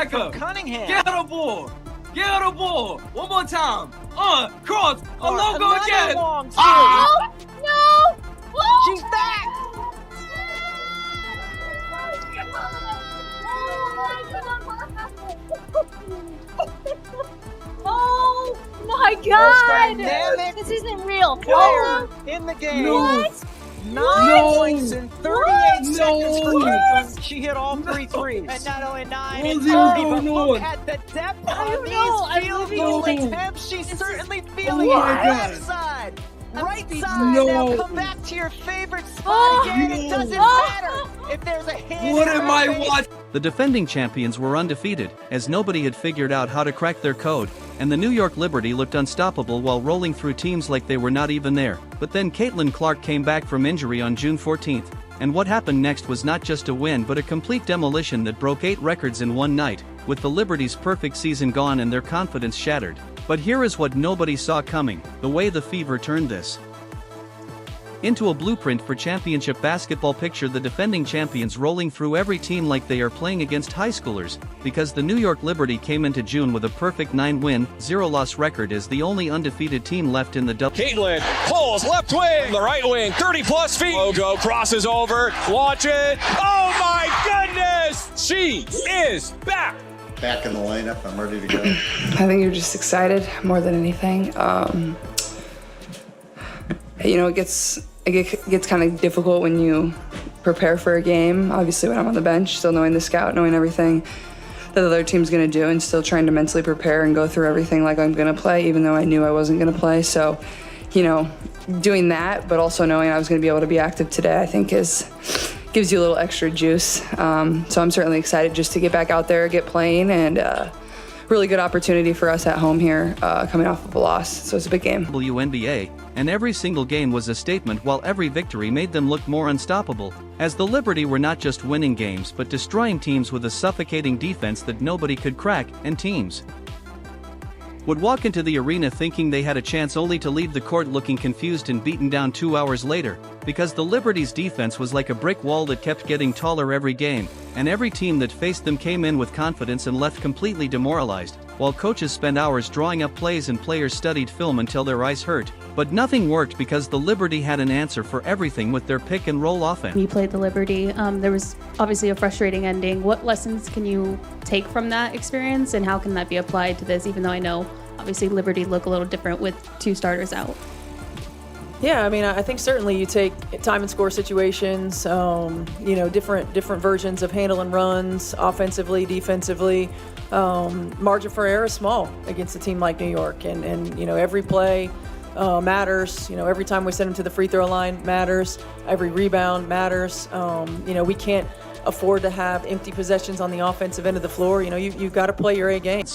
Attacker. Cunningham. Get her the ball. Get her the ball. One more time. Cross. A logo again. Oh, no. She's back. Oh my God! Dynamic This isn't real. player in the game. What? 9 points in 38 seconds for No. Caitlin. She hit all 3 threes. And not only 9, What's it's going Look on? at the depth I on don't know. these field I'm goal living- attempts. She's This certainly is- feeling it. Oh my Left God. side, right speechless. side. No. Now come back to your favorite spot Oh. again. It doesn't Oh. matter if there's a hand. What in am her I face. watching? The defending champions were undefeated, as nobody had figured out how to crack their code, and the New York Liberty looked unstoppable while rolling through teams like they were not even there. But then Caitlin Clark came back from injury on June 14th, and what happened next was not just a win but a complete demolition that broke 8 records in one night, with the Liberty's perfect season gone and their confidence shattered. But here is what nobody saw coming: the way the Fever turned this into a blueprint for championship basketball. Picture the defending champions rolling through every team like they are playing against high schoolers, because the New York Liberty came into June with a perfect 9-win, 0-loss record as the only undefeated team left in the Caitlin pulls left wing, the right wing, 30-plus feet. Logo crosses over, launch it. Oh my goodness! She is back! Back in the lineup, I'm ready to go. I think you're just excited more than anything. You know, it gets kind of difficult when you prepare for a game. Obviously, when I'm on the bench, still knowing the scout, knowing everything that the other team's going to do, and still trying to mentally prepare and go through everything like I'm going to play, even though I knew I wasn't going to play. So, you know, doing that, but also knowing I was going to be able to be active today, I think gives you a little extra juice. So I'm certainly excited just to get back out there, get playing, and really good opportunity for us at home here, coming off of a loss. So it's a big game. WNBA, and every single game was a statement, while every victory made them look more unstoppable, as the Liberty were not just winning games but destroying teams with a suffocating defense that nobody could crack, and teams would walk into the arena thinking they had a chance only to leave the court looking confused and beaten down 2 hours later, because the Liberty's defense was like a brick wall that kept getting taller every game, and every team that faced them came in with confidence and left completely demoralized, while coaches spent hours drawing up plays and players studied film until their eyes hurt. But nothing worked because the Liberty had an answer for everything with their pick and roll offense. You played the Liberty. There was obviously a frustrating ending. What lessons can you take from that experience, and how can that be applied to this, even though I know obviously Liberty look a little different with 2 starters out? Yeah, I mean, I think certainly you take time and score situations, you know, different versions of handling runs, offensively, defensively. Margin for error is small against a team like New York, and you know, every play matters. You know, every time we send them to the free throw line matters. Every rebound matters. You know, we can't afford to have empty possessions on the offensive end of the floor. You know, you've got to play your A game.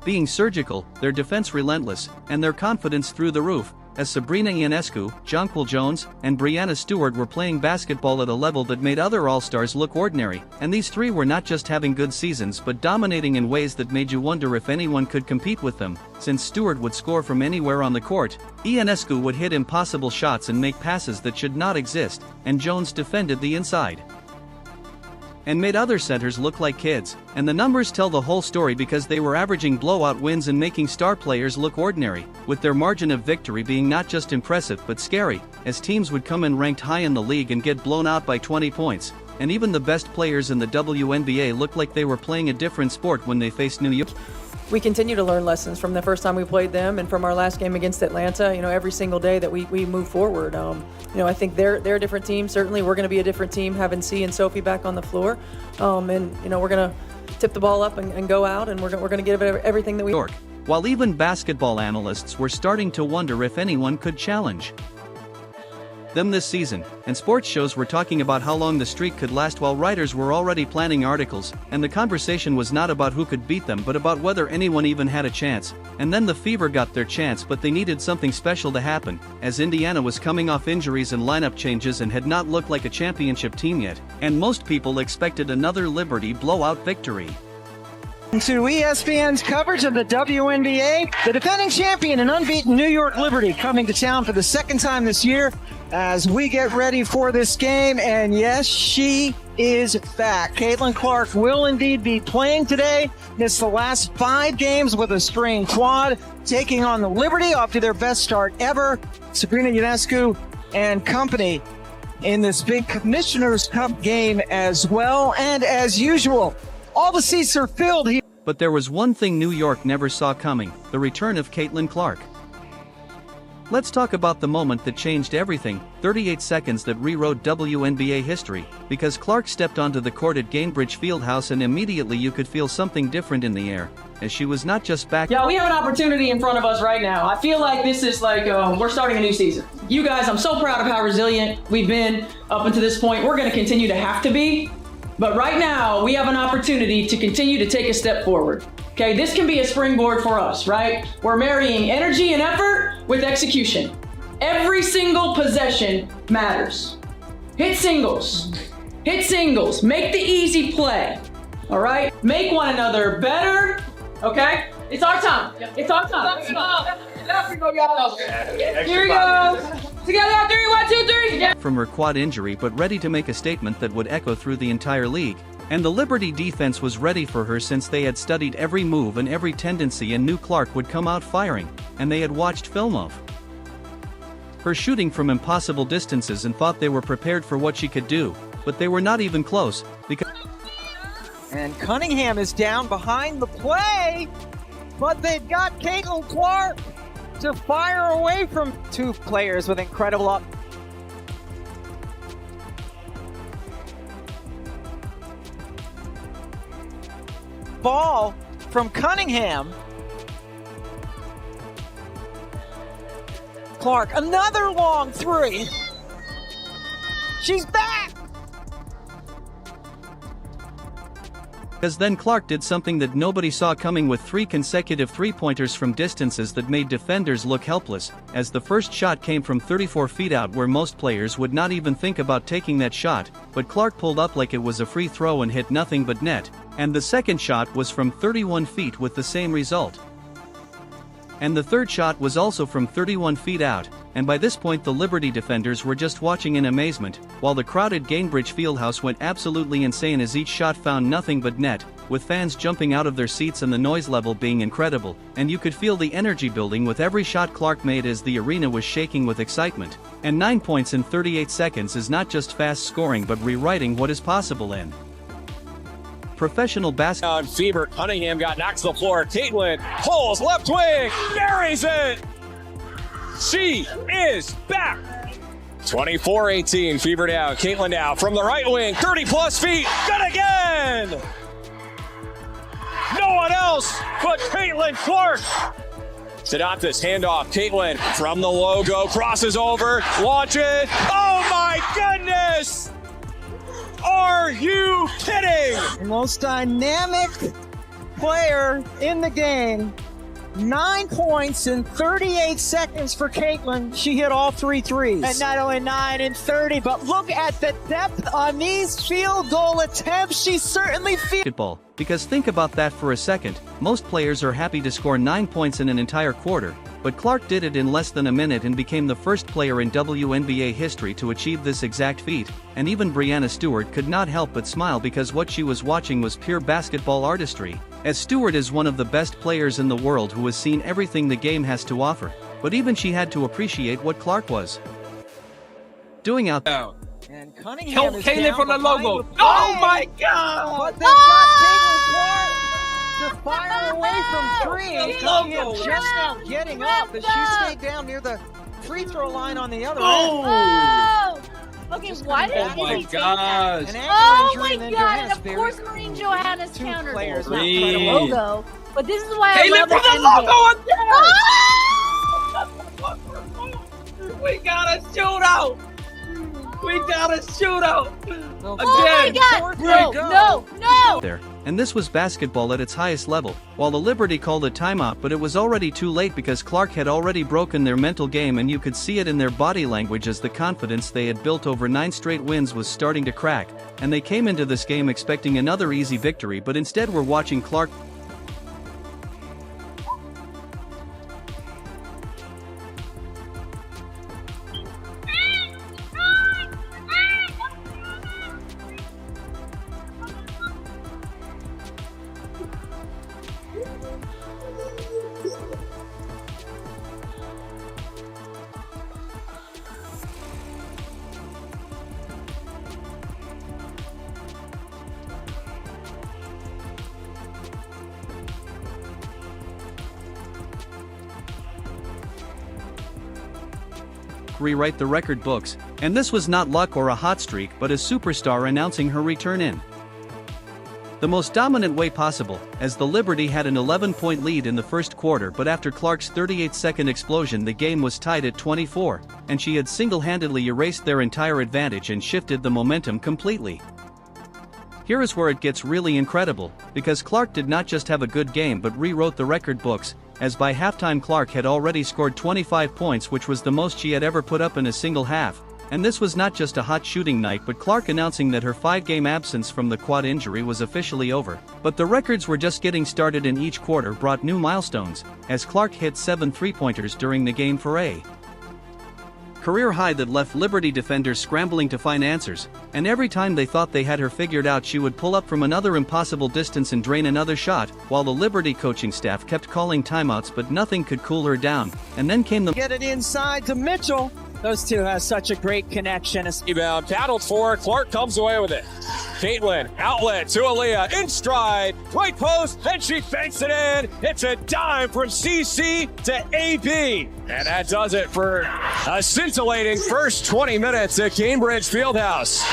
Being surgical, their defense relentless, and their confidence through the roof, as Sabrina Ionescu, Jonquil Jones, and Brianna Stewart were playing basketball at a level that made other All-Stars look ordinary, and these 3 were not just having good seasons but dominating in ways that made you wonder if anyone could compete with them, since Stewart would score from anywhere on the court, Ionescu would hit impossible shots and make passes that should not exist, and Jones defended the inside and made other centers look like kids, and the numbers tell the whole story because they were averaging blowout wins and making star players look ordinary, with their margin of victory being not just impressive but scary, as teams would come in ranked high in the league and get blown out by 20 points, and even the best players in the WNBA looked like they were playing a different sport when they faced New York. We continue to learn lessons from the first time we played them and from our last game against Atlanta. You know, every single day that we move forward. You know, I think they're a different team. Certainly, we're going to be a different team having C and Sophie back on the floor. And you know, we're going to tip the ball up and go out, and we're going to give it everything that we. York, while even basketball analysts were starting to wonder if anyone could challenge them this season, and sports shows were talking about how long the streak could last, while writers were already planning articles, and the conversation was not about who could beat them but about whether anyone even had a chance. And then the Fever got their chance, but they needed something special to happen, as Indiana was coming off injuries and lineup changes and had not looked like a championship team yet, and most people expected another Liberty blowout victory. To ESPN's coverage of the WNBA, the defending champion and unbeaten New York Liberty coming to town for the 2nd time this year as we get ready for this game. And yes, she is back. Caitlin Clark will indeed be playing today. Missed the last 5 games with a strained quad, taking on the Liberty off to their best start ever. Sabrina Ionescu and company in this big Commissioner's Cup game as well. And as usual, all the seats are filled here. But there was one thing New York never saw coming: the return of Caitlin Clark. Let's talk about the moment that changed everything, 38 seconds that rewrote WNBA history, because Clark stepped onto the court at Gainbridge Fieldhouse and immediately you could feel something different in the air, as she was not just back. Yeah, we have an opportunity in front of us right now. I feel like this is like, we're starting a new season. You guys, I'm so proud of how resilient we've been up until this point. We're gonna continue to have to be, but right now we have an opportunity to continue to take a step forward. Okay, this can be a springboard for us, right? We're marrying energy and effort with execution. Every single possession matters. Hit singles, make the easy play, all right? Make one another better, okay? It's our time, it's our time. Let's go. Here we go. Together, 3, 1, 2, 3. From her quad injury, but ready to make a statement that would echo through the entire league. And the Liberty defense was ready for her since they had studied every move and every tendency and knew Clark would come out firing, and they had watched film of her shooting from impossible distances and thought they were prepared for what she could do, but they were not even close, because... And Cunningham is down behind the play, but they've got Caitlin Clark to fire away from 2 players with incredible ball from Cunningham. Clark, another long 3. She's back! Because then Clark did something that nobody saw coming with 3 consecutive 3-pointers from distances that made defenders look helpless, as the first shot came from 34 feet out where most players would not even think about taking that shot, but Clark pulled up like it was a free throw and hit nothing but net, and the second shot was from 31 feet with the same result. And the third shot was also from 31 feet out, and by this point the Liberty defenders were just watching in amazement, while the crowded Gainbridge Fieldhouse went absolutely insane as each shot found nothing but net, with fans jumping out of their seats and the noise level being incredible, and you could feel the energy building with every shot Clark made as the arena was shaking with excitement. And 9 points in 38 seconds is not just fast scoring but rewriting what is possible in professional basketball. On fever, Cunningham got knocked to the floor. Caitlin pulls left wing, buries it. She is back. 24-18, fever down. Caitlin now from the right wing, 30+ feet. Good again. No one else but Caitlin Clark. Sedantis handoff. Caitlin from the logo, crosses over, launch it. Oh my goodness! Are you kidding? The most dynamic player in the game. 9 points in 38 seconds for Caitlin. She hit all 3 threes. And not only 9 in 30, but look at the depth on these field goal attempts. She certainly basketball. Because think about that for a second. Most players are happy to score 9 points in an entire quarter, but Clark did it in less than a minute and became the first player in WNBA history to achieve this exact feat, and even Breanna Stewart could not help but smile because what she was watching was pure basketball artistry, as Stewart is one of the best players in the world who has seen everything the game has to offer, but even she had to appreciate what Clark was doing out there. And Cunningham is Caitlin down from the behind logo. the play. Oh my God! But they've got Caitlin Clark to fire away from 3. And Cunningham just now getting up as she stayed down near the free throw line on the other end. Oh! Okay, why did Oh my he take gosh! that? An Oh ankle my injury and then God! And Johannes of buried course, Marine Johannes 2 countered players. it. Not Green. The incredible. logo, but this is why I Caitlin love from the NBA. logo again! We got a shootout! We got a shootout! Oh my God! No! There, and this was basketball at its highest level, while the Liberty called a timeout, but it was already too late because Clark had already broken their mental game and you could see it in their body language as the confidence they had built over 9 straight wins was starting to crack, and they came into this game expecting another easy victory but instead were watching Clark Clark rewrite the record books, and this was not luck or a hot streak but a superstar announcing her return in the most dominant way possible, as the Liberty had an 11-point lead in the first quarter, but after Clark's 38-second explosion the game was tied at 24, and she had single-handedly erased their entire advantage and shifted the momentum completely. Here is where it gets really incredible, because Clark did not just have a good game but rewrote the record books, as by halftime Clark had already scored 25 points, which was the most she had ever put up in a single half. And this was not just a hot shooting night but Clark announcing that her 5-game absence from the quad injury was officially over. But the records were just getting started, and each quarter brought new milestones, as Clark hit 7 3-pointers during the game for a career high that left Liberty defenders scrambling to find answers, and every time they thought they had her figured out she would pull up from another impossible distance and drain another shot, while the Liberty coaching staff kept calling timeouts but nothing could cool her down. And then came the Get it inside to Mitchell. Those two have such a great connection. Rebound, battled for. Clark comes away with it. Caitlin, outlet to Aaliyah, in stride, right post, then she fakes it in. It's a dime from CC to AB. And that does it for a scintillating first 20 minutes at Cambridge Fieldhouse.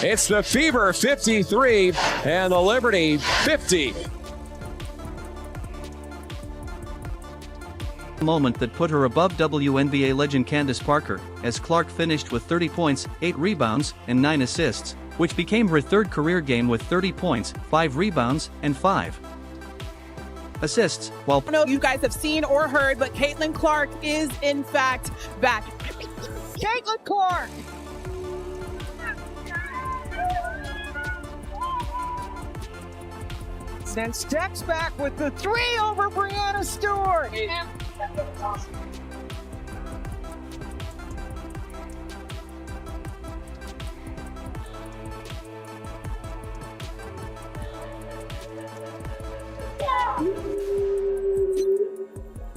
It's the Fever 53 and the Liberty 50. Moment that put her above WNBA legend Candace Parker, as Clark finished with 30 points, 8 rebounds, and 9 assists, which became her third career game with 30 points, 5 rebounds, and 5 assists, while I don't know if you guys have seen or heard, but Caitlin Clark is in fact back. Caitlin Clark! Then steps back with the 3 over Brianna Stewart.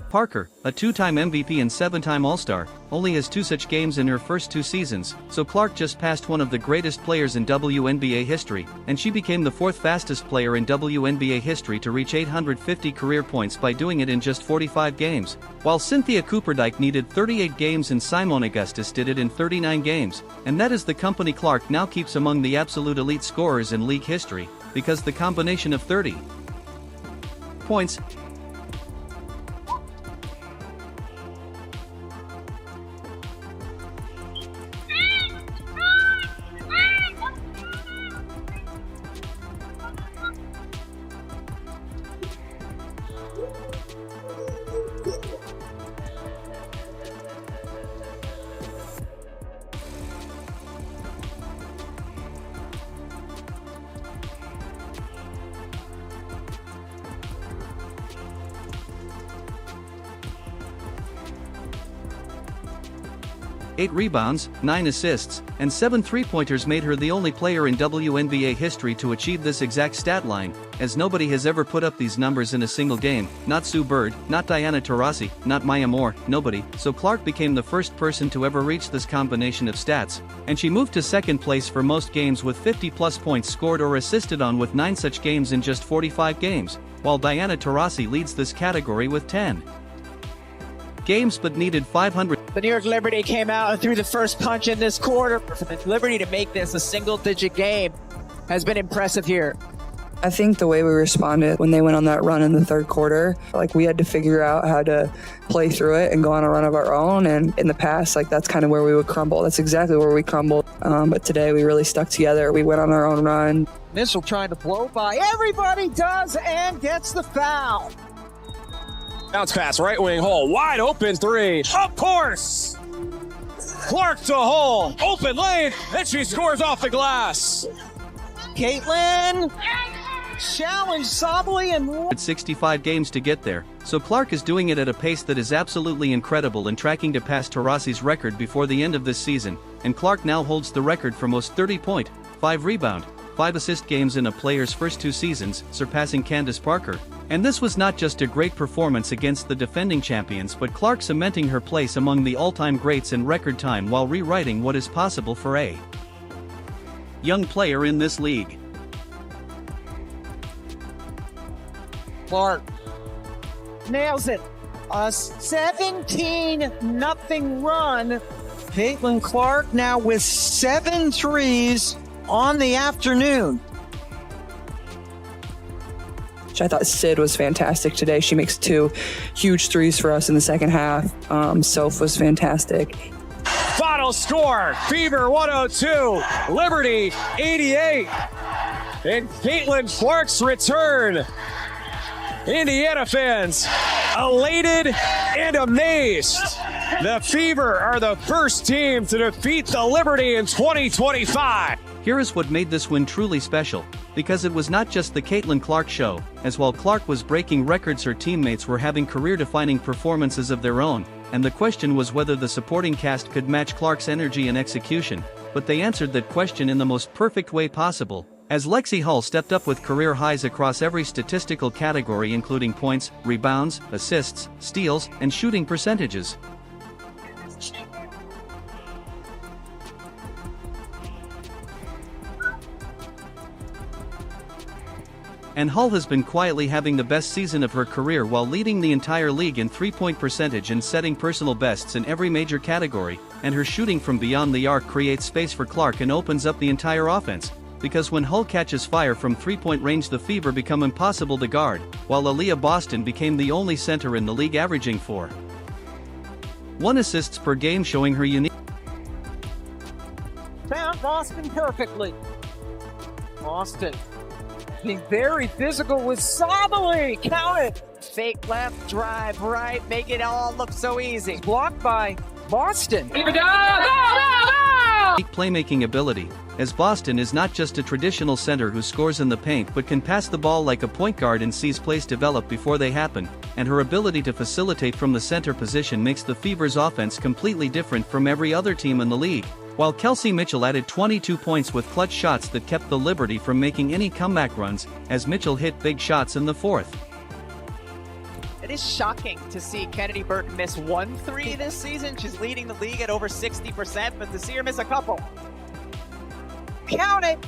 Parker, a 2-time MVP and 7-time All-Star, only has 2 such games in her first 2 seasons, so Clark just passed one of the greatest players in WNBA history, and she became the 4th fastest player in WNBA history to reach 850 career points by doing it in just 45 games, while Cynthia Cooperdike needed 38 games and Simone Augustus did it in 39 games, and that is the company Clark now keeps among the absolute elite scorers in league history, because the combination of 30 points, Eight rebounds, 9 assists, and 7 3-pointers made her the only player in WNBA history to achieve this exact stat line, as nobody has ever put up these numbers in a single game, not Sue Bird, not Diana Taurasi, not Maya Moore, nobody, so Clark became the first person to ever reach this combination of stats, and she moved to second place for most games with 50-plus points scored or assisted on with 9 such games in just 45 games, while Diana Taurasi leads this category with 10 games but needed 500. The New York Liberty came out and threw the first punch in this quarter. For the Liberty to make this a single-digit game has been impressive here. I think the way we responded when they went on that run in the third quarter, like we had to figure out how to play through it and go on a run of our own. And in the past, like that's kind of where we would crumble. That's exactly where we crumbled. But today we really stuck together. We went on our own run. Mitchell trying to blow by. Everybody does and gets the foul. Bounce pass, right wing hole, wide open 3, of course! Clark to hole, open lane, and she scores off the glass. Caitlin challenge Sably and 65 games to get there, so Clark is doing it at a pace that is absolutely incredible and tracking to pass Taurasi's record before the end of this season, and Clark now holds the record for most 30-point, 5-rebound, 5-assist games in a player's first 2 seasons, surpassing Candace Parker. And this was not just a great performance against the defending champions but Clark cementing her place among the all-time greats in record time while rewriting what is possible for a young player in this league. Clark nails it. A 17-0 run Caitlin Clark now with 7 threes on the afternoon. I thought Sid was fantastic today. She makes 2 huge threes for us in the second half. Soph was fantastic. Final score, Fever 102, Liberty 88. And Caitlin Clark's return. Indiana fans elated and amazed. The Fever are the first team to defeat the Liberty in 2025. Here is what made this win truly special, because it was not just the Caitlin Clark show, as while Clark was breaking records her teammates were having career-defining performances of their own, and the question was whether the supporting cast could match Clark's energy and execution, but they answered that question in the most perfect way possible, as Lexi Hull stepped up with career highs across every statistical category including points, rebounds, assists, steals, and shooting percentages. And Hull has been quietly having the best season of her career while leading the entire league in three-point percentage and setting personal bests in every major category, and her shooting from beyond the arc creates space for Clark and opens up the entire offense, because when Hull catches fire from three-point range the Fever become impossible to guard, while Aaliyah Boston became the only center in the league averaging 4.1 assists per game, showing her unique. Found Boston perfectly. Boston being very physical with Sabali. Count it. Fake left, drive right, make it all look so easy. Blocked by Boston. Playmaking ability, as Boston is not just a traditional center who scores in the paint but can pass the ball like a point guard and sees plays develop before they happen, and her ability to facilitate from the center position makes the Fever's offense completely different from every other team in the league. While Kelsey Mitchell added 22 points with clutch shots that kept the Liberty from making any comeback runs, as Mitchell hit big shots in the fourth. It is shocking to see Kennedy Burton miss 1 3 this season. She's leading the league at over 60%, but to see her miss a couple. Count it!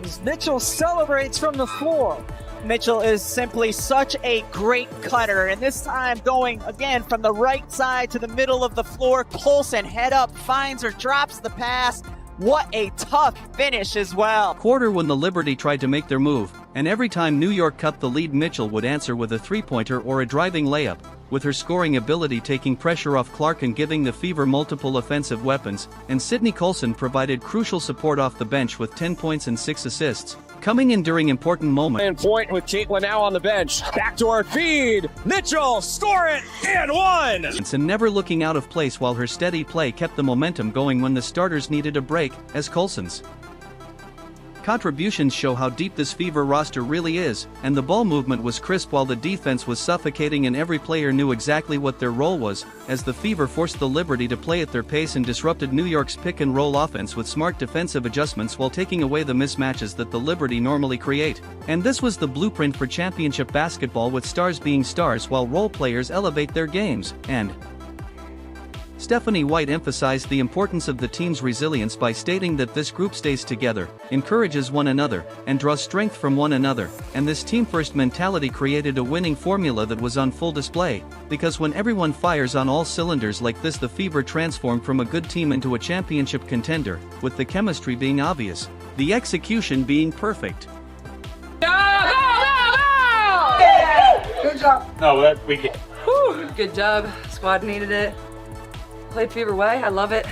As Mitchell celebrates from the floor. Mitchell is simply such a great cutter, and this time going again from the right side to the middle of the floor. Colson head up, finds her, drops the pass. What a tough finish as well. Quarter when the Liberty tried to make their move, and every time New York cut the lead Mitchell would answer with a three-pointer or a driving layup, with her scoring ability taking pressure off Clark and giving the Fever multiple offensive weapons, and Sydney Colson provided crucial support off the bench with 10 points and 6 assists, coming in during important moments. And point with Caitlin now on the bench. Backdoor feed. Mitchell, score it, and 1! And never looking out of place while her steady play kept the momentum going when the starters needed a break, as Colson's contributions show how deep this Fever roster really is, and the ball movement was crisp while the defense was suffocating and every player knew exactly what their role was, as the Fever forced the Liberty to play at their pace and disrupted New York's pick-and-roll offense with smart defensive adjustments while taking away the mismatches that the Liberty normally create. And this was the blueprint for championship basketball, with stars being stars while role players elevate their games, and Stephanie White emphasized the importance of the team's resilience by stating that this group stays together, encourages one another, and draws strength from one another, and this team-first mentality created a winning formula that was on full display, because when everyone fires on all cylinders like this the Fever transformed from a good team into a championship contender, with the chemistry being obvious, the execution being perfect. Good job. No, we get. Good job. Squad needed it. Played Fever way. I love it.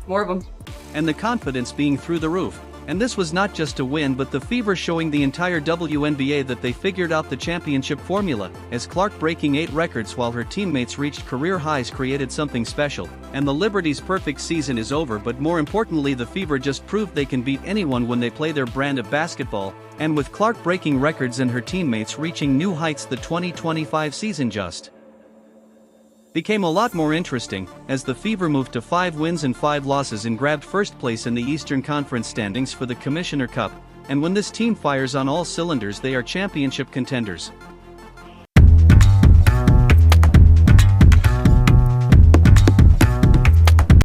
More of them. And the confidence being through the roof. And this was not just a win but the Fever showing the entire WNBA that they figured out the championship formula, as Clark breaking 8 records while her teammates reached career highs created something special, and the Liberty's perfect season is over, but more importantly the Fever just proved they can beat anyone when they play their brand of basketball, and with Clark breaking records and her teammates reaching new heights the 2025 season just became a lot more interesting, as the Fever moved to 5 wins and 5 losses and grabbed first place in the Eastern Conference standings for the Commissioner Cup, and when this team fires on all cylinders they are championship contenders.